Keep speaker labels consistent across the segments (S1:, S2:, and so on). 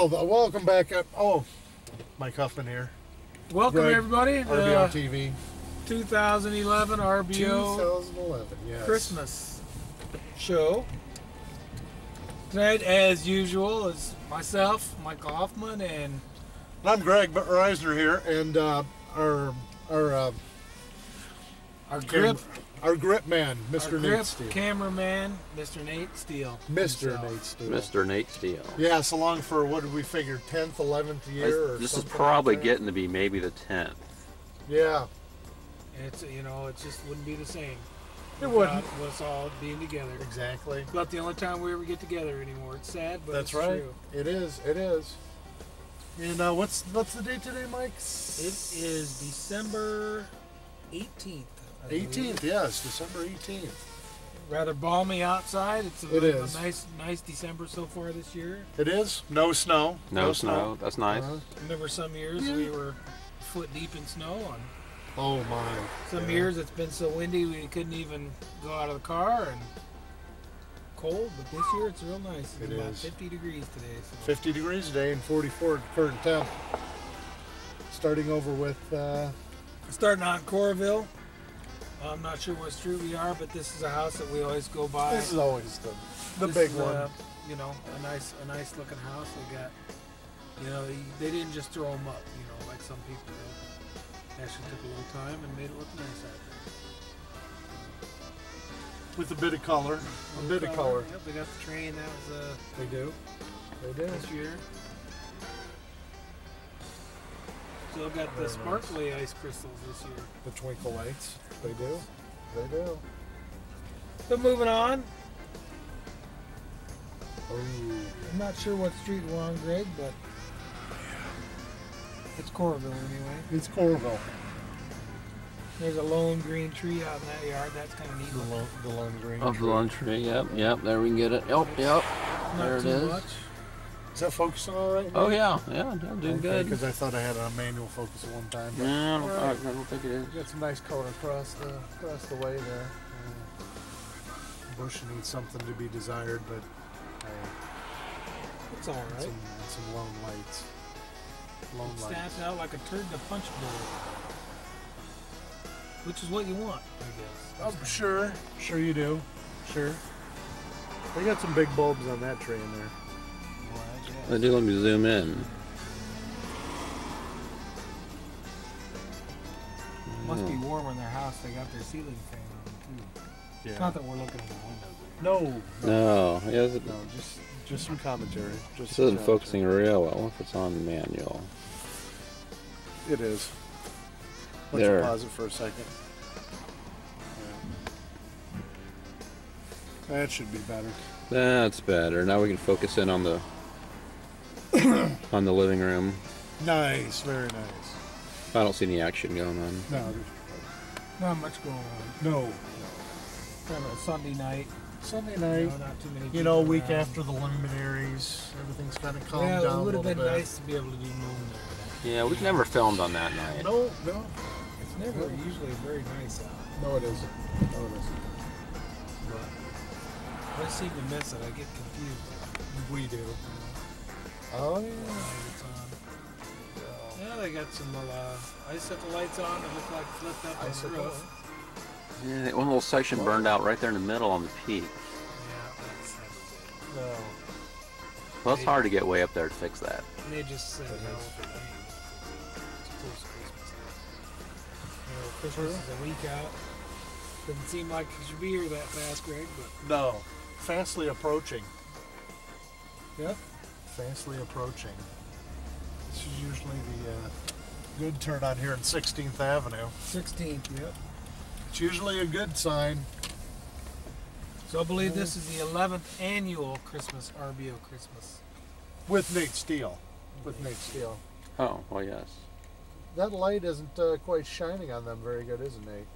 S1: Welcome back up. Oh, Mike Huffman here.
S2: Welcome
S1: Greg,
S2: everybody.
S1: RBO TV.
S2: 2011 RBO
S1: 2011, yes.
S2: Christmas show. Tonight, as usual, is myself, Michael Huffman, and
S1: I'm Greg Reisner here, and our grip man, Mr. Nate Steele.
S2: Cameraman, Mr. Nate Steele.
S1: Mr. Nate Steele.
S3: Mr. Nate Steele.
S1: Yes, along for what did we figure, 10th, 11th year?
S3: This is probably getting to be maybe the 10th.
S1: Yeah.
S2: It's it just wouldn't be the same.
S1: It wouldn't.
S2: With us all being together.
S1: Exactly.
S2: About the only time we ever get together anymore. It's sad, but
S1: that's
S2: it's
S1: right.
S2: True.
S1: It is. It is. And what's the date today, Mike?
S2: It is December 18th.
S1: 18th, yes, December 18th.
S2: Rather balmy outside. It's
S1: It is.
S2: a nice December so far this year.
S1: It is. No snow.
S3: No snow. That's nice.
S2: Remember some years we were foot deep in snow. On
S1: Oh my.
S2: some years it's been so windy we couldn't even go out of the car and cold. But this year it's real nice. It's about 50 degrees today. So.
S1: 50 degrees today and 44 current temp. Starting over with.
S2: Starting out in Coralville. I'm not sure what street we are, but this is a house that we always go by.
S1: This is always the big one.
S2: A nice looking house. They got, they didn't just throw them up, like some people do. Actually took a little time and made it look nice out there.
S1: With a bit of color. A bit of color.
S2: Yep, they got the train. That was
S1: They do. They do.
S2: this year. Still got the sparkly ice crystals this year.
S1: The twinkle lights. They do. They do.
S2: But moving on.
S1: Oh.
S2: I'm not sure what street we're on, Greg, but it's Coralville anyway.
S1: It's Coralville.
S2: There's a lone green tree out in that yard. That's kind of neat.
S1: The lone green
S3: Of the lone tree. Yep. There we can get it. Yep. There it is.
S2: Much.
S1: Is that focusing all right?
S3: Oh yeah. Doing good.
S1: Because I thought I had a manual focus at one time. But
S3: I don't think it is.
S1: got some nice color across the way there. Bush needs something to be desired, but
S2: It's all right.
S1: some lone lights.
S2: It stands out like a turd in a punch bowl, which is what you want, I guess.
S1: Oh, sure you do. Sure. They got some big bulbs on that tree in there.
S3: They do let me zoom in.
S2: Must be warm in their house. They got their ceiling fan on too.
S1: Yeah.
S2: It's not that we're looking at the windows.
S3: No.
S1: Just some commentary.
S3: This isn't focusing real well if it's on manual.
S1: It is. Let's pause it for a second. Yeah. That should be better.
S3: That's better. Now we can focus in on the on the living room.
S1: Nice, very nice.
S3: I don't see any action going on.
S1: No,
S2: Not much going on.
S1: no.
S2: Kind of a Sunday night.
S1: Sunday night.
S2: Not too many.
S1: Week
S2: around.
S1: after the luminaries, everything's kind of calmed
S2: Yeah,
S1: down
S2: it would
S1: a
S2: have
S1: little
S2: been
S1: bit.
S2: nice to be able to do moon there.
S3: Yeah, we've never filmed on that night.
S1: No.
S2: It's never usually very nice out.
S1: No, it isn't. No, it isn't.
S2: But I seem to miss it. I get confused.
S1: We do. Oh, yeah.
S2: It's on. Yeah, they got some icicle lights on that look like flipped up on the roof.
S3: Yeah, one little section burned out right there in the middle on the peak.
S2: Yeah, that's
S1: No.
S3: Well, it's hard to get way up there to fix that.
S2: and they just said no for me. It's close to Christmas. Christmas is a week out. Doesn't seem like it should be here that fast, Greg, but
S1: No. Fastly approaching.
S2: yep.
S1: Fastly approaching. This is usually the good turn on here in 16th Avenue.
S2: 16th, yep.
S1: It's usually a good sign.
S2: So I believe this is the 11th annual Christmas RBO Christmas.
S1: With Nate Steele. With Nate Steele.
S3: Oh, well, yes.
S1: That light isn't quite shining on them very good, isn't it?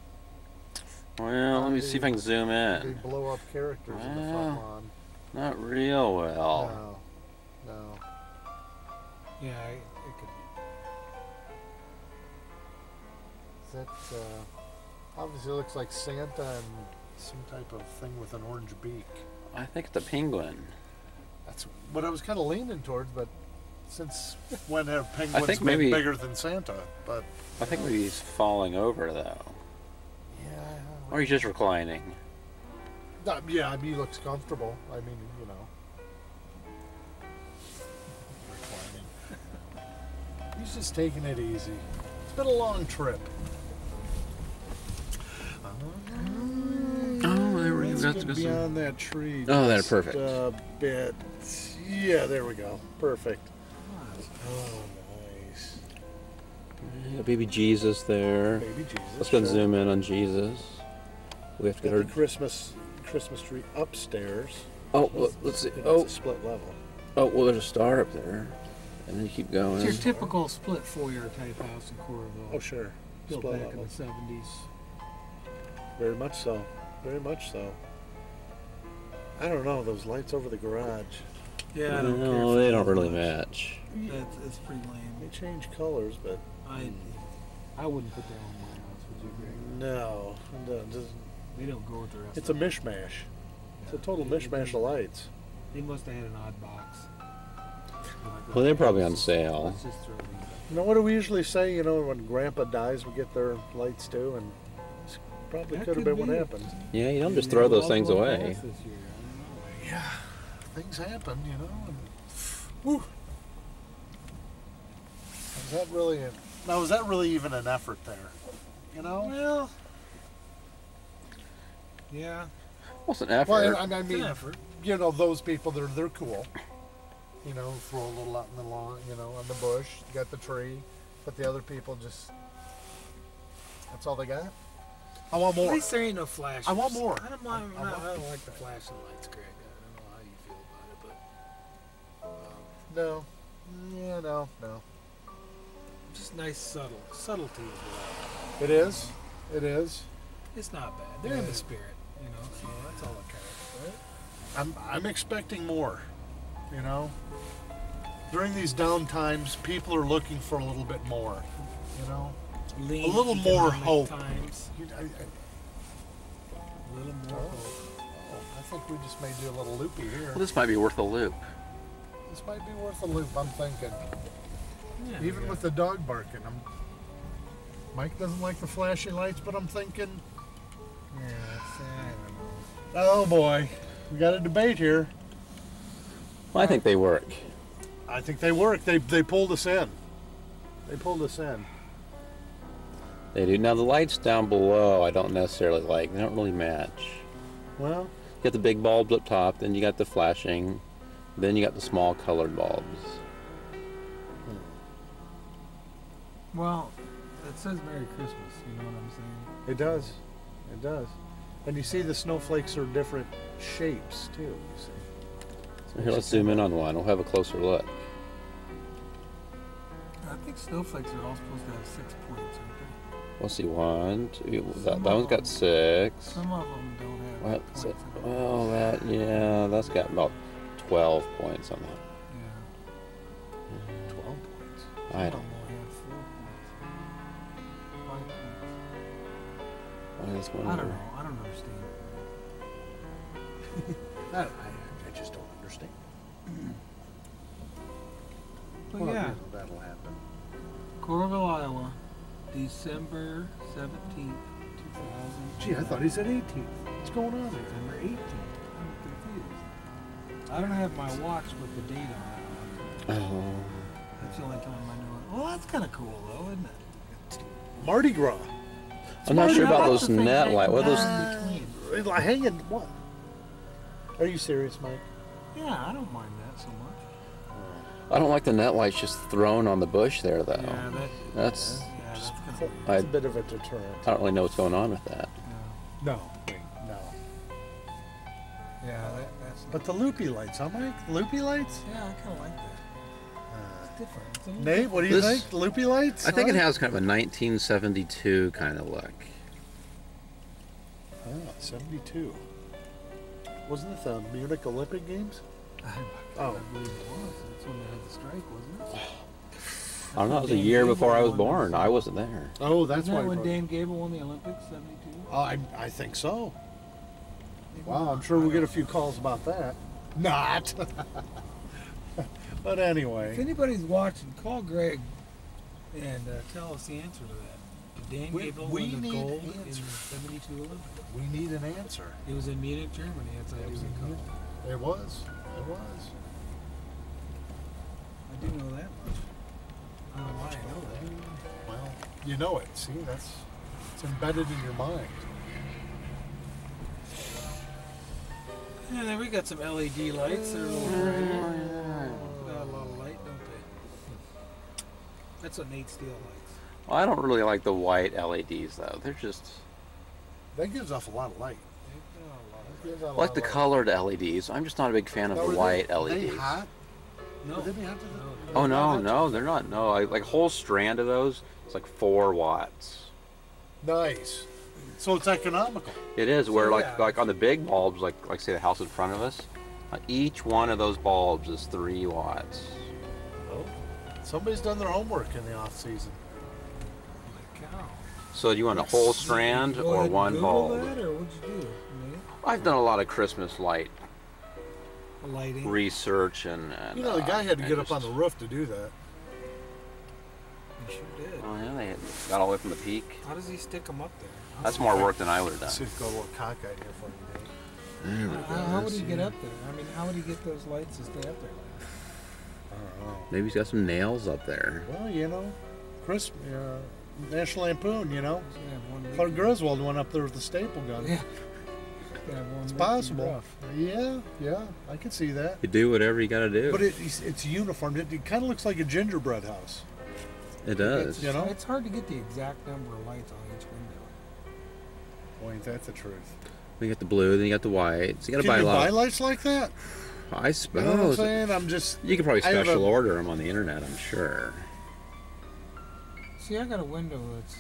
S3: Well, let me see if I can zoom
S1: The
S3: in.
S1: blow up characters in the front lawn.
S3: Not real well.
S1: No.
S2: Yeah, it could.
S1: That obviously looks like Santa and some type of thing with an orange beak.
S3: I think it's a penguin.
S1: That's what I was kind of leaning towards, but Since when have
S3: I
S1: penguins
S3: think
S1: been
S3: maybe-
S1: bigger than Santa? But
S3: I think maybe he's falling over though.
S1: yeah,
S3: Or he's just reclining.
S1: yeah. I mean, he looks comfortable. I mean, you know, reclining. He's just taking it easy. It's been a long trip.
S3: Oh, there we go.
S1: Let's
S3: That's
S1: get
S3: good.
S1: beyond that tree.
S3: Oh, that's
S1: just
S3: perfect.
S1: A bit. Yeah, there we go. Perfect. Oh, nice.
S3: Yeah, baby Jesus there.
S1: Baby Jesus.
S3: Let's go and
S1: sure.
S3: zoom in on Jesus. We have to
S1: Got
S3: get
S1: the
S3: our.
S1: Christmas tree upstairs.
S3: Oh, let's see.
S1: It's
S3: Oh,
S1: a split level.
S3: oh, well, there's a star up there, and then you keep going.
S2: It's your typical split foyer type house in Coralville.
S1: Oh, sure.
S2: Built
S1: Split
S2: back
S1: level.
S2: in the 70s.
S1: Very much so. Very much so. I don't know, those lights over the garage.
S2: Yeah, I don't care.
S3: No,
S2: for
S3: they
S2: that
S3: don't really
S2: much.
S3: match.
S2: It's pretty
S1: They
S2: lame.
S1: change colors, but
S2: I wouldn't put that on my house, would you, Greg?
S1: no.
S2: They don't go with the rest
S1: It's a
S2: of it.
S1: mishmash. It's a
S2: Yeah.
S1: total mishmash of lights.
S2: They must have had an odd box.
S3: Well, they're probably on sale.
S2: Let's just throw these up.
S1: You know, what do we usually say, you know, when Grandpa dies, we get their lights too, and this probably
S2: That
S1: could have
S2: could
S1: been what
S2: be.
S1: happened.
S3: Yeah, you don't
S2: Maybe
S3: just
S2: they
S3: throw
S2: were
S3: those
S2: all
S3: things
S2: going
S3: away.
S2: fast this year. I don't know.
S1: Yeah, things happen, you know. And, whew. Was that really even an effort there? You know?
S2: Well, yeah,
S3: What's an effort?
S1: Well, I
S2: it's an
S1: mean,
S2: effort.
S1: you know, those people, they're cool. You know, throw a little out in the lawn, you know, on the bush. You got the tree, but the other people just, that's all they got. I want
S2: At
S1: more.
S2: least there ain't no flash.
S1: I want more.
S2: I don't mind. I don't like the flashing lights, Greg. I don't know how you feel about it, but
S1: No. Yeah, no.
S2: just nice subtlety is what
S1: It is. It is.
S2: it's not bad. They're in
S1: Yeah.
S2: the spirit, you know. So that's all that counts, right?
S1: I'm expecting more. You know, during these down times, people are looking for a little bit more. You know,
S2: Lean
S1: little more
S2: economic
S1: hope.
S2: Times. A little more hope.
S1: I think we just may do a little loopy here.
S3: Well, this might be worth a loop.
S1: This might be worth a loop. I'm thinking.
S2: Yeah,
S1: Even with the dog barking, Mike doesn't like the flashy lights, but I'm thinking,
S2: I don't know.
S1: oh boy, we got a debate here.
S3: Well, I think they work.
S1: I think they work. They pulled us in. They pulled us in.
S3: They do. Now the lights down below, I don't necessarily like. They don't really match.
S1: Well,
S3: You got the big bulbs up top, then you got the flashing, then you got the small colored bulbs.
S2: Well, it says Merry Christmas. You know what I'm saying?
S1: it does. It does. And you see the snowflakes are different shapes too. You see.
S3: So here, let's zoom in on one. We'll have a closer look.
S2: I think snowflakes are all supposed to have 6 points, aren't
S3: We'll see one, two. That
S2: Some
S3: one's
S2: of
S3: got
S2: them.
S3: 6.
S2: they? Some of them don't have
S3: What?
S2: points.
S3: So,
S2: in them.
S3: well, that's got about 12 points on that.
S2: Yeah.
S1: 12 points.
S3: I
S2: Some of
S3: don't.
S2: them only have 4 points. 5 points.
S3: Why this one?
S2: I don't know. I don't understand it.
S1: I just don't understand.
S2: But
S1: Well,
S2: yeah,
S1: that'll happen.
S2: Coralville, Iowa, December 17th, 2000.
S1: Gee, I thought he said 18th. What's going on there?
S2: December 18th. I'm confused. I don't have my watch with the date on it.
S3: Oh.
S2: That's the only time I know it. Well, that's kind of cool, though, isn't it?
S1: Mardi Gras.
S3: I'm not sure
S2: How
S3: about
S2: about
S3: those
S2: the thing
S3: net
S2: hanging
S3: light. What are those?
S2: between?
S1: Hanging what? Are you serious, Mike?
S2: Yeah, I don't mind that so much.
S3: I don't like the net lights just thrown on the bush there, though.
S2: Yeah,
S3: That's.
S2: that's kind
S1: It's
S2: of
S1: a,
S3: I-
S1: it's a bit of a deterrent.
S3: I don't really know what's going on with that.
S1: No. No.
S2: Yeah, that's.
S1: But the loopy lights, huh, Mike? Loopy lights?
S2: Yeah, I kind of like that. It's different. It's a little
S1: Nate, what do you
S3: This-
S1: think? Loopy lights?
S3: I think it
S1: huh?
S3: has kind of a 1972 kind of look.
S1: Ah, 72. Wasn't it the Munich Olympic Games?
S2: I believe it was. That's when they had the strike, wasn't it?
S3: I don't know. It was a year before I was born. I wasn't there.
S1: Oh, that's
S2: Isn't
S1: why.
S2: that when
S1: it-
S2: Dan Gable won the Olympics, 72?
S1: Oh, I think so. Wow, I'm sure we'll get a few calls about that. Not. But
S2: If
S1: anyway,
S2: anybody's watching, call Greg and tell us the answer to that. Did Dan Gable
S1: we
S2: win the
S1: need
S2: gold in the
S1: answers.
S2: 72 Olympics?
S1: we need an answer.
S2: It was in Munich, Germany. That's how
S1: It
S2: he
S1: was
S2: was
S1: in
S2: called.
S1: It was. It was.
S2: I do know that much. I don't know why I know that.
S1: Well, you know it. See, it's embedded in your mind.
S2: And then we got some LED lights. They're a little brighter. Got a lot of light, don't they? That's what Nate Steele likes.
S3: Well, I don't really like the white LEDs though. They're just
S1: That gives off a lot of light.
S2: They've got a lot of
S1: That gives off a
S3: I
S1: lot
S3: like
S1: of
S3: the
S1: light.
S3: colored LEDs. I'm just not a big fan of
S1: Now,
S3: the
S1: were
S3: white
S1: They
S3: LEDs.
S1: hot?
S2: No.
S1: Would they be hot to the-
S3: Oh
S1: not
S3: no,
S1: hot
S3: no,
S1: to-
S3: they're not. No, like a whole strand of those. It's like 4 watts.
S1: Nice. So it's economical.
S3: It is where
S2: So,
S3: like
S2: yeah.
S3: like on the big bulbs, like say the house in front of us, each one of those bulbs is 3 watts.
S1: Oh. Somebody's done their homework in the off season.
S2: Holy cow.
S3: So do you want a whole strand
S2: Go
S3: or
S2: ahead and
S3: one
S2: Google
S3: bulb?
S2: that, or what'd you do, Nate?
S3: I've done a lot of Christmas light
S2: Lighting.
S3: research and
S1: You know, the guy had to
S3: and
S1: get up
S3: just-
S1: on the roof to do that.
S2: You sure did.
S3: Oh yeah, they got all the way from the peak.
S2: How does he stick them up there?
S3: That's more work than I would have
S1: Let's see
S3: done.
S1: if got a little cockeyed here for you, Nate.
S2: How would he get up there? I mean, how would he get those lights to stay up there?
S1: I don't know.
S3: Maybe he's got some nails up there.
S1: Well, you know, National Lampoon, you know.
S2: He's gonna have one
S1: Clark
S2: leaky-
S1: Griswold went up there with the staple gun.
S2: Yeah. He's gonna have one
S1: It's
S2: leaky
S1: possible.
S2: rough.
S1: Yeah, I can see that.
S3: You do whatever you got to do.
S1: But it's uniform. It kind of looks like a gingerbread house.
S3: It does.
S1: You know?
S2: It's hard to get the exact number of lights on each window.
S1: Boy, ain't that the truth.
S3: You got the blue, then you got the white. So you got to
S1: Can
S3: buy a
S1: you
S3: lot.
S1: buy lights like that?
S3: I
S1: You know what I'm
S3: suppose
S1: saying? I'm just...
S3: you could probably
S1: I have
S3: special
S1: a-
S3: order them on the internet. I'm sure.
S2: See, I got a window that's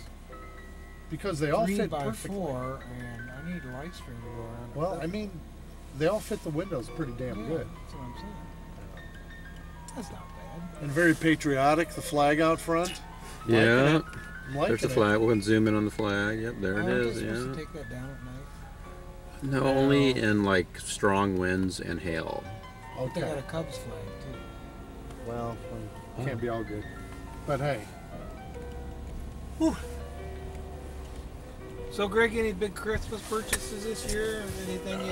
S1: Because they all
S2: 3
S1: fit
S2: by
S1: perfectly.
S2: 4, and I need a light string to go around. it.
S1: Well, I mean, they all fit the windows pretty damn
S2: Yeah,
S1: good.
S2: That's what I'm saying. That's not bad.
S1: And very patriotic, the flag out front.
S3: Yeah.
S1: I'm liking
S3: There's the
S1: it.
S3: flag. We can zoom in on the flag. Yep, there it
S2: Aren't they
S3: is.
S2: supposed to
S3: Yeah.
S2: take that down at night?
S3: No, only in like strong winds and hail.
S2: They got
S1: Okay.
S2: a Cubs flag too.
S1: Well, can't
S3: Oh.
S1: be all good. But hey,
S2: So, Greg, any big Christmas purchases this year? Anything you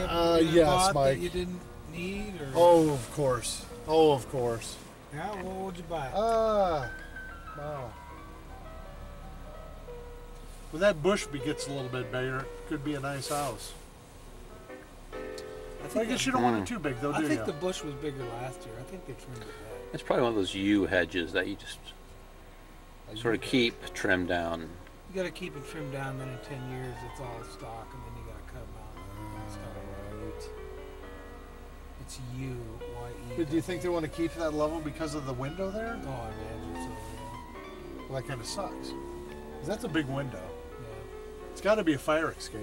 S1: yes,
S2: bought
S1: Mike.
S2: that you didn't need? Or?
S1: oh, of course. Oh, of course.
S2: Yeah, what would you buy?
S1: Wow. When that bush gets a little bit bigger, it could be a nice house. I guess you don't want it too big, though,
S2: I
S1: do
S2: think
S1: you?
S2: the bush was bigger last year. I think they trimmed it back.
S3: It's probably one of those yew hedges that you just sort of keep trimmed down.
S2: You got to keep it trimmed down. Then in 10 years, it's all stock, and then you got to cut them out. It's not right. It's U Y E.
S1: But do you think they want to keep that level because of the window there?
S2: Oh, I imagine so.
S1: Well, that kind of sucks. 'Cause that's a big window.
S2: Yeah.
S1: It's got to be a fire escape.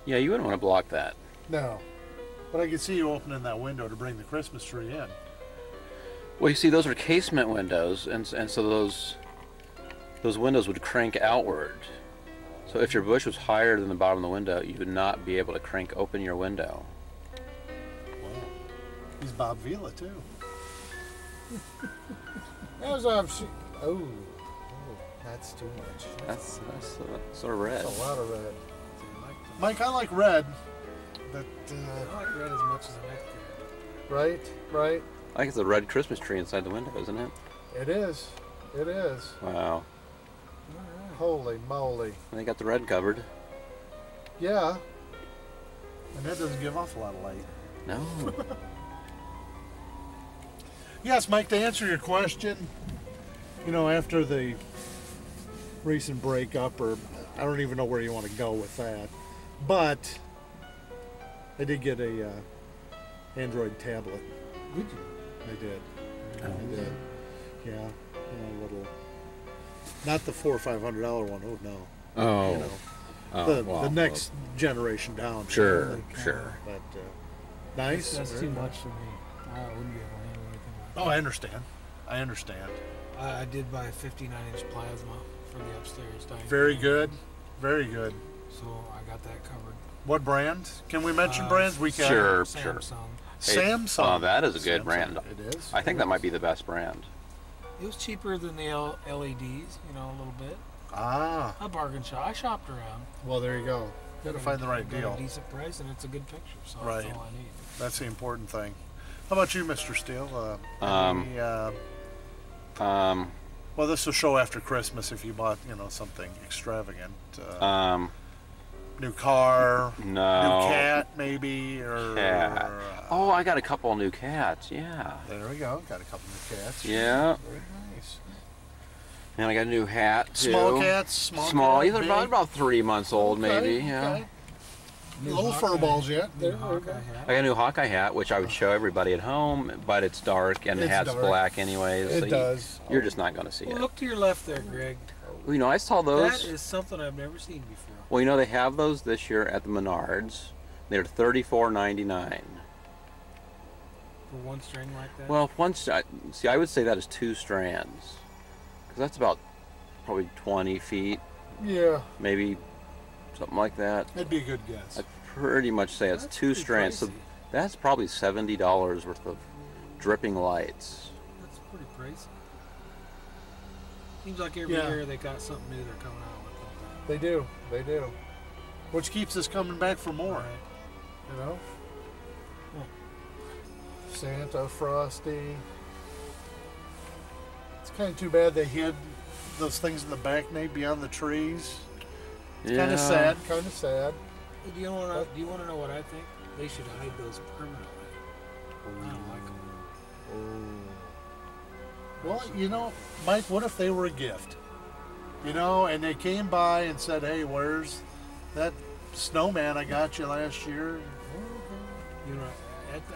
S3: Yeah, you wouldn't want to block that.
S1: No. But I could see you opening that window to bring the Christmas tree in.
S3: Well, you see, those are casement windows, and so those windows would crank outward. So if your bush was higher than the bottom of the window, you would not be able to crank open your window.
S1: Wow. He's Bob Vila, too. That's too much.
S3: That's sort of red.
S1: That's a lot of red. Mike, I like red. But,
S2: I like red as much as the next year.
S1: right.
S3: I think it's a red Christmas tree inside the window, isn't it?
S1: It is.
S3: Wow.
S2: All right.
S1: Holy moly.
S3: And they got the red covered.
S1: Yeah. And that doesn't give off a lot of light.
S3: No.
S1: Yes, Mike, to answer your question, after the recent breakup, or I don't even know where you want to go with that, but I did get a Android tablet.
S2: Would you?
S1: I did.
S3: Oh.
S1: I did. Yeah. A little. Not the $400 or $500 one. Oh no.
S3: Oh. Oh,
S1: The
S3: well,
S1: next generation down.
S3: Sure,
S2: Holy cow.
S3: sure.
S1: But nice.
S2: That's
S1: very
S2: too
S1: nice.
S2: much for me. I wouldn't be able to handle anything like
S1: Oh, I understand.
S2: that. I did buy a 59-inch plasma for the upstairs dining
S1: Very
S2: room.
S1: good. Very good.
S2: So I got that covered.
S1: What brand? Can we mention brands? We can.
S3: Sure.
S2: Samsung.
S1: Samsung.
S3: Oh, that is a good
S1: Samsung,
S3: brand.
S1: It is.
S3: I think that might be the best brand.
S2: It was cheaper than the LEDs, you know, a little bit.
S1: Ah,
S2: A bargain shop. I shopped around.
S1: well, there you go. Got to find the right
S2: Got
S1: deal.
S2: a decent price, and it's a good picture, so
S1: Right.
S2: that's all I need.
S1: That's the important thing. How about you, Mr. Steele? Well, this will show after Christmas if you bought, you know, something extravagant. New car,
S3: No.
S1: new cat, maybe, or
S3: Cat. Oh, I got a couple new cats. Yeah.
S1: there we go. Got a couple new cats.
S3: Yeah.
S1: Very nice.
S3: And I got a new hat too.
S1: Small cats, small.
S3: Small.
S1: Cats,
S3: They're
S1: big?
S3: about 3 months old, maybe. Yeah.
S1: Okay. Little fur balls yet.
S2: New
S1: There we
S2: Hawkeye
S1: go.
S2: hat.
S3: I got a new Hawkeye hat, which I would show everybody at home, but it's dark and the
S1: It's
S3: hat's
S1: dark.
S3: black anyways.
S1: It
S3: so
S1: does.
S3: You're just not going to see
S2: Well,
S3: it.
S2: look to your left there, Greg.
S3: Well, you know, I saw those.
S2: That is something I've never seen before.
S3: Well, you know, they have those this year at the Menards. They're $34.99.
S2: For one string like that.
S3: Well, see, I would say that is 2 strands, because that's about probably 20 feet,
S1: Yeah,
S3: maybe something like that.
S1: that'd be a good guess.
S3: I'd pretty much say it's
S2: That's
S3: 2
S2: pretty
S3: strands. So
S2: pricey.
S3: that's probably $70 worth of dripping lights.
S2: That's pretty pricey. Seems like every
S1: Yeah.
S2: year they got something new they're coming out with. Don't
S1: They do. They do. Which keeps us coming back for
S2: they?
S1: more.
S2: Right.
S1: You know. Santa, Frosty. It's kind of too bad they hid those things in the back, Nate, beyond the trees. It's kind of sad. Kind of sad.
S2: Do you want to know what I think? They should hide those permanently. I don't like them.
S1: Well, you know, Mike, what if they were a gift? You know, and they came by and said, "Hey, where's that snowman I got you last year?"
S2: You know,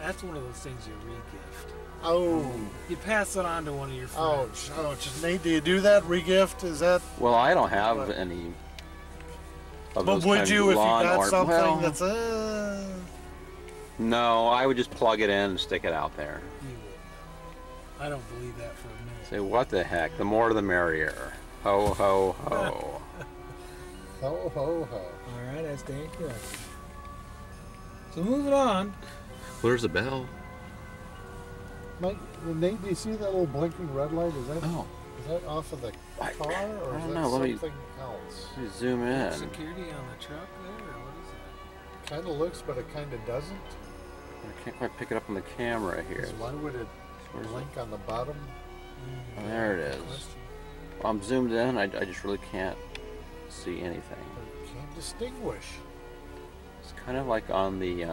S2: that's one of those things you re-gift.
S1: Oh,
S2: You pass it on to one of your friends.
S1: ouch, ouch. Nate, do you do that? Regift? Is that?
S3: Well, I don't have
S1: What?
S3: any. Of
S1: But
S3: those
S1: would
S3: kinds
S1: you
S3: of
S1: if you
S3: lawn
S1: got
S3: ornament-
S1: something
S3: well,
S1: that's?
S3: No, I would just plug it in and stick it out there.
S2: You would. I don't believe that for a minute.
S3: Say, what the heck? The more the merrier. Ho, ho, ho.
S1: Ho ho ho.
S2: All right, that's damn correct. So moving on.
S3: Well, there's a bell.
S1: Mike, Nate, do you see that little blinking red light? Is that
S3: Oh,
S1: is that off of the
S3: I-
S1: car or
S3: I
S1: is
S3: don't
S1: that
S3: know, let me-
S1: something else?
S3: let me zoom in.
S2: Security on the truck there, or what is it?
S1: Kind of looks, but it kind of doesn't.
S3: I can't quite pick it up on the camera here.
S1: 'Cause why would it
S3: Where's it?
S1: blink on the bottom?
S3: Oh, there it is.
S2: Question.
S3: Well, I'm zoomed in. I just really can't see anything.
S1: I can't distinguish.
S3: It's kind of like on the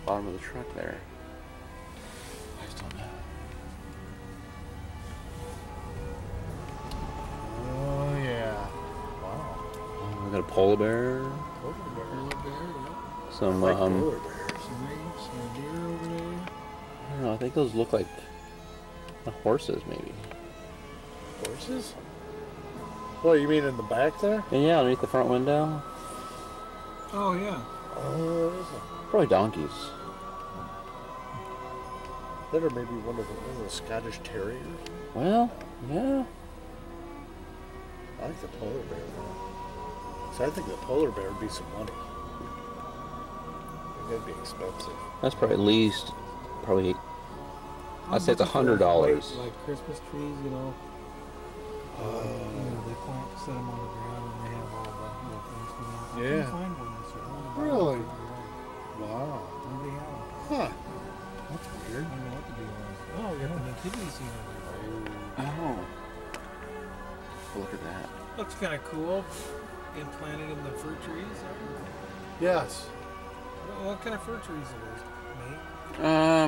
S3: bottom of the truck there. I just don't know.
S1: Oh yeah. Wow.
S3: Oh, we got a polar bear.
S1: Polar bear.
S2: Polar bear, yeah.
S3: Some
S1: I like
S3: I
S1: polar bears.
S2: Some deer over there.
S3: don't know. I think those look like horses, maybe.
S1: Horses? What, you mean in the back there?
S3: Yeah, underneath the front window.
S2: Oh yeah.
S1: Oh, there's a...
S3: Probably donkeys.
S1: That or maybe one of the Scottish Terriers.
S3: Well, yeah.
S1: I like the polar bear though. So I think the polar bear would be some money. I think that'd be expensive.
S3: That's probably at least probably. I'd say it's $100.
S2: Like Christmas trees, you know. They plant, set them on the ground, and they have all the little things come out. I
S1: Yeah.
S2: couldn't find one this year. I wanted to buy
S1: Really?
S2: one for the yard.
S1: Wow.
S2: Nobody had them.
S1: Huh. That's
S2: I
S1: weird.
S2: don't know what the deal was. Oh, we got the nativity scene over there.
S3: Oh. Look at that.
S2: Looks kind of cool. Implanted in the fir trees.
S1: Yes.
S2: What kind of fir trees are those,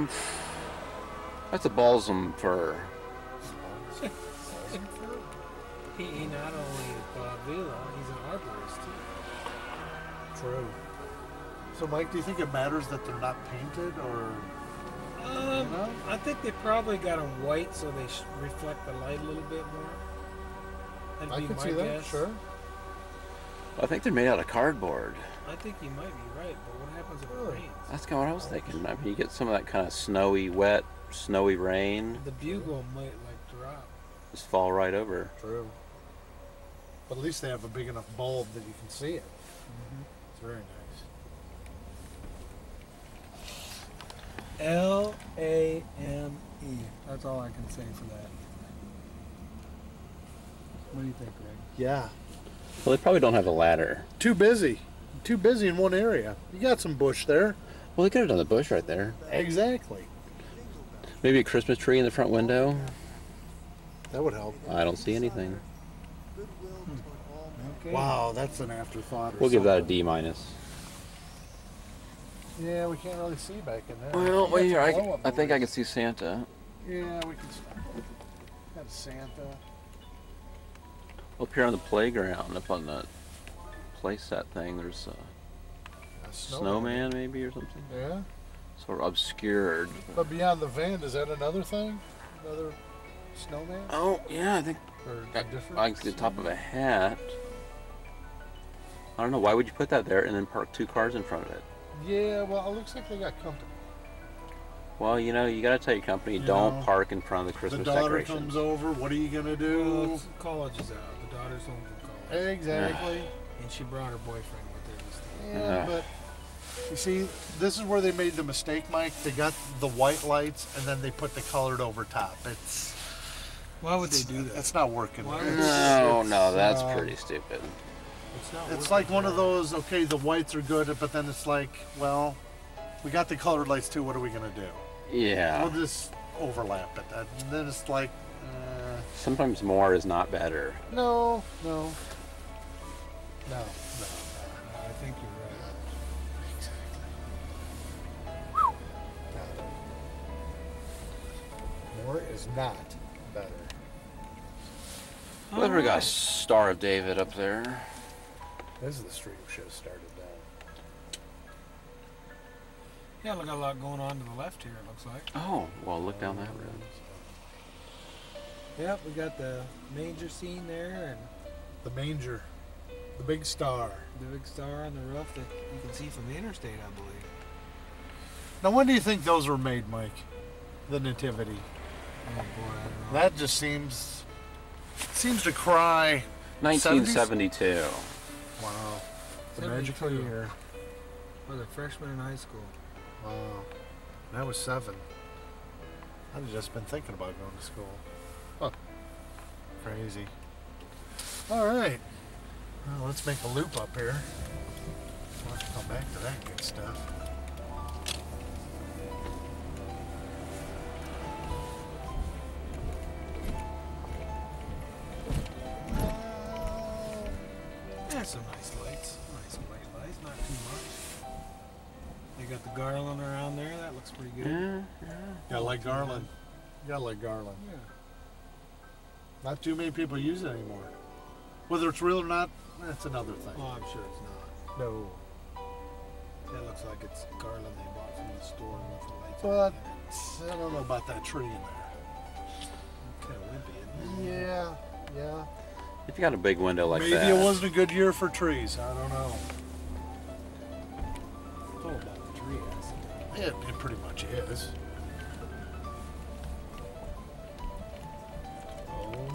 S2: Nate?
S3: That's a balsam fir.
S2: He not only Vila, he's an arborist too.
S1: True. So, Mike, do you think it matters that they're not painted, or? know?
S2: I think they probably got them white so they reflect the light a little bit more. That'd
S1: I
S2: be
S1: could
S2: my
S1: see that.
S2: guess.
S1: Sure.
S3: I think they're made out of cardboard.
S2: I think you might be right, but what happens if it
S1: Really?
S2: rains?
S3: That's kind of what I was thinking. I mean, you get some of that kind of snowy, wet, snowy rain,
S2: The bugle might like drop.
S3: just fall right over.
S1: True. But at least they have a big enough bulb that you can see it. It's very nice.
S2: Lame. That's all I can say for that. What do you think, Greg?
S1: Yeah.
S3: Well, they probably don't have a ladder.
S1: Too busy. Too busy in one area. You got some bush there.
S3: Well, they could have done the bush right there.
S1: Exactly.
S3: Maybe a Christmas tree in the front window.
S1: That would help.
S3: I don't see anything.
S2: Okay.
S1: Wow, that's an afterthought.
S3: We'll give that a D minus.
S1: Yeah, we can't really see back in there.
S3: Well, wait here. I
S1: I
S3: think I can see Santa.
S1: Yeah, we can. Got Santa.
S3: Up here on the playground, up on the playset thing, there's a
S1: A
S3: snowman maybe or something.
S1: Yeah.
S3: Sort of obscured.
S1: But beyond the van, is that another thing? Another snowman?
S3: Oh, yeah, I think
S1: Or a different?
S3: I can see the top of a hat. I don't know, why would you put that there and then park 2 cars in front of it?
S1: Yeah, well, it looks like they got company.
S3: Well, you know, you gotta tell your company, don't
S1: know,
S3: park in front of the
S1: The
S3: Christmas
S1: daughter
S3: decorations.
S1: comes over. What are you gonna
S2: Well,
S1: do?
S2: college is out. The daughter's home from college.
S1: Exactly.
S2: And she brought her boyfriend with her this time.
S1: Yeah, but you see, this is where they made the mistake, Mike. They got the white lights and then they put the colored over top. It's
S2: Why would they do that?
S1: It's not working.
S2: Why
S1: It's-
S2: would
S3: No, no, that's
S1: uh,
S3: pretty stupid.
S2: It's not.
S1: It's
S2: working
S1: like one
S2: for
S1: of
S2: her.
S1: those. Okay, the whites are good, but then it's like, well, we got the colored lights too. What are we gonna do?
S3: Yeah.
S1: We'll just overlap it. And then it's like,
S3: Sometimes more is not better.
S1: no.
S2: I think you're
S1: More is not better.
S2: right.
S3: Whoever got Star of David up there.
S1: This is the street we should have started down.
S2: Yeah, look, a lot going on to the left here. It looks like.
S3: Oh, well, look down that road.
S2: Yep, we got the manger scene there and
S1: The manger, the big star.
S2: the big star on the roof that you can see from the interstate, I believe.
S1: Now, when do you think those were made, Mike? The nativity.
S2: Oh boy, I don't know.
S1: That just seems to cry.
S3: 1972.
S1: Wow, the
S2: 72.
S1: magical year.
S2: I was a freshman in high school.
S1: Wow, and I was 7. I've just been thinking about going to school. Huh. Crazy. All right, well, let's make a loop up here. We'll have to come back to that good stuff.
S2: Yeah, some nice lights. Nice white lights, not too much. They got the garland around there. That looks pretty good.
S3: Yeah.
S1: Gotta like Garland. Gotta like Garland.
S2: Yeah.
S1: Not too many people use it anymore. Whether it's real or not, that's another thing.
S2: Oh, I'm sure it's not.
S1: No.
S2: That looks like it's garland they bought from the store with the lights.
S1: But
S2: on
S1: I don't know about that tree in there.
S2: it. Kind of wimpy, isn't it?
S1: Yeah.
S3: If you got a big window like
S1: Maybe
S3: that.
S1: it wasn't a good year for trees. I don't know.
S2: It's all about the tree, isn't it?
S1: It pretty much is.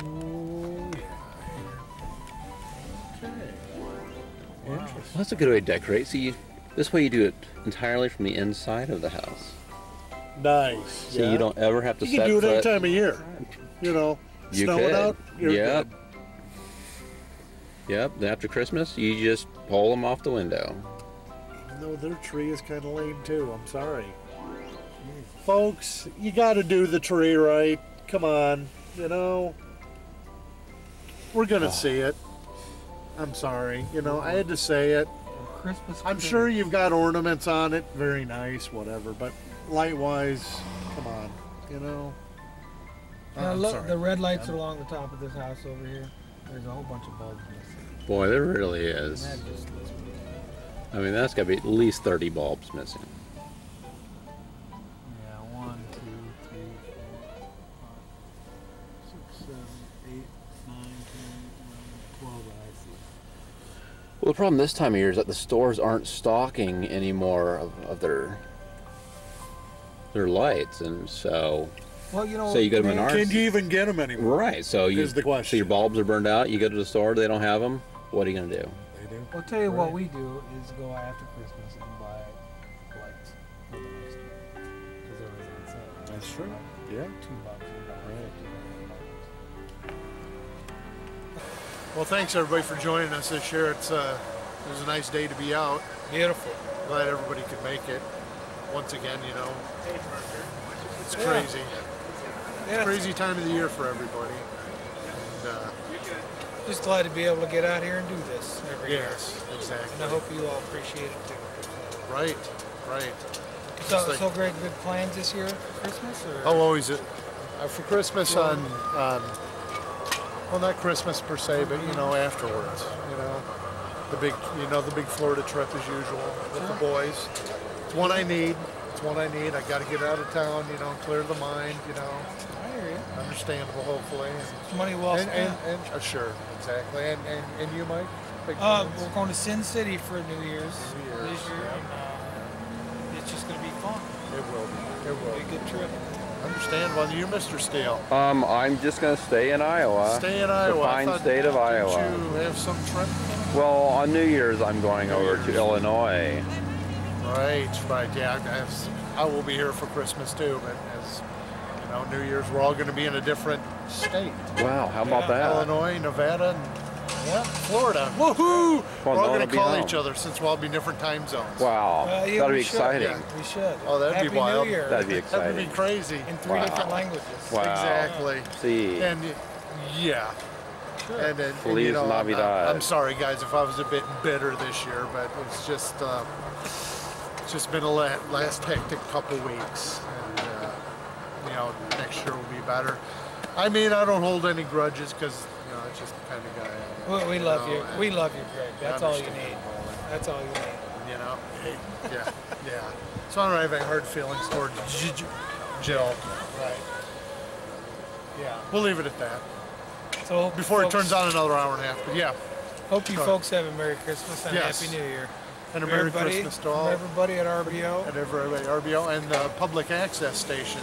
S1: Oh, yeah. Okay. Interesting.
S3: Well, that's a good way to decorate. See, this way you do it entirely from the inside of the house.
S1: Nice.
S3: So you don't ever have to
S1: You
S3: set
S1: can do it any
S3: foot.
S1: time of year. You know,
S3: You
S1: snowing
S3: could.
S1: out. You're
S3: Yep.
S1: good.
S3: Yep. Then after Christmas, you just pull them off the window.
S1: No, their tree is kind of lame too. I'm sorry. Folks, you got to do the tree right. Come on. You know, we're going to see it. I'm sorry. You know, I had to say it.
S2: Christmas.
S1: I'm sure you've got ornaments on it. Very nice, whatever. But light-wise, come on. You know.
S2: Now
S1: I'm
S2: look,
S1: sorry.
S2: the red lights are along the top of this house over here. There's a whole bunch of bulbs missing.
S3: Boy, there really
S2: And
S3: is.
S2: that just looks weird.
S3: I mean, that's got to be at least 30 bulbs missing.
S2: Yeah, 1, 2, 3, 4, 5, 6, 7, 8, 9, 10, 11, 12 that I see.
S3: Well, the problem this time of year is that the stores aren't stocking anymore of their lights, and so
S2: Well, you know,
S3: So you go to
S2: they-
S3: Menards?
S1: Can you even get them anymore?
S3: right. So you
S1: Here's the question.
S3: so your bulbs are burned out. You go to the store, they don't have them. What are you gonna do?
S1: They do.
S2: I'll tell you what
S1: Right.
S2: we do is go after Christmas and buy lights for the next year. Because
S1: That's true. Yeah.
S2: $2.
S1: Well, thanks everybody for joining us this year. It was a nice day to be out.
S2: Beautiful.
S1: Glad everybody could make it. Once again, it's crazy.
S2: Yeah.
S1: Crazy time of the year for everybody. And,
S2: Just glad to be able to get out here and do this every year.
S1: yes, exactly.
S2: And I hope you all appreciate it too.
S1: Right.
S2: So Greg, good plans this year for Christmas? Or?
S1: I'll always for Christmas on well, not Christmas per se, but afterwards. The big Florida trip as usual with the boys. It's one I need. I got to get out of town. Clear the mind.
S2: I hear you.
S1: Understandable, hopefully.
S2: It's money well spent.
S1: And sure, exactly. And you, Mike? Big
S2: We're
S1: plans?
S2: going to Sin City for New Year's
S1: New Year's,
S2: this year.
S1: yeah.
S2: And, it's just going to be fun.
S1: It will be. It will
S2: It'll be a good trip.
S1: Understandable. And you, Mr. Steele?
S3: I'm just going to stay in Iowa.
S1: Stay in Iowa.
S3: The fine state of Iowa.
S1: Did you have some trip?
S3: Well, on New Year's, I'm going over to Illinois.
S1: Right. Yeah, I will be here for Christmas too, but as New Year's, we're all going to be in a different state.
S3: Wow, how about that?
S1: Illinois, Nevada, and Florida. Woohoo! We're all going to call each other since we'll all be in different time zones.
S3: Wow,
S2: Yeah,
S3: that'll be
S2: we should.
S3: exciting.
S1: Yeah.
S2: We should.
S1: Oh, that'd
S2: Happy
S1: be wild.
S2: New Year.
S3: That'd be
S1: That
S3: exciting.
S1: would be crazy.
S2: In 3 different languages.
S3: Wow.
S1: Exactly.
S3: See.
S1: And yeah.
S2: Sure.
S1: And
S3: Feliz Navidad.
S1: I'm sorry, guys, if I was a bit bitter this year, but it's just been a last hectic couple weeks, and next year will be better. I mean, I don't hold any grudges because it's just the kind of guy I am.
S2: Well, we love you. We love you, Greg. That's all you need.
S1: Understandable.
S2: That's all you need.
S1: Yeah. So I don't have any hard feelings towards Jill. Right. Yeah. We'll leave it at that.
S2: So
S1: Before it
S2: folks,
S1: turns on another hour and a half, but yeah.
S2: Hope you
S1: Go
S2: folks have a Merry Christmas and
S1: Yes.
S2: Happy New Year.
S1: And a
S2: From
S1: Merry
S2: everybody-
S1: Christmas to
S2: from
S1: all.
S2: everybody at RBO.
S1: And everybody at RBO and the public access station.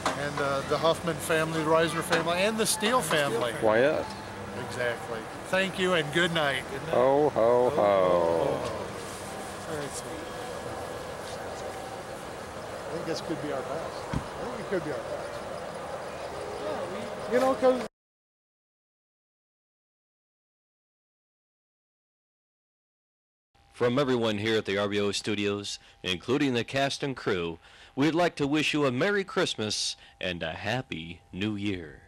S1: And the Huffman family, the Reisner family, and the Steele family.
S3: Why, yes.
S1: Exactly. Thank you and good night.
S3: Ho, ho, ho.
S2: Very sweet.
S1: I think this could be our best. I think it could be our best. Because
S4: From everyone here at the RBO Studios, including the cast and crew, we'd like to wish you a Merry Christmas and a Happy New Year.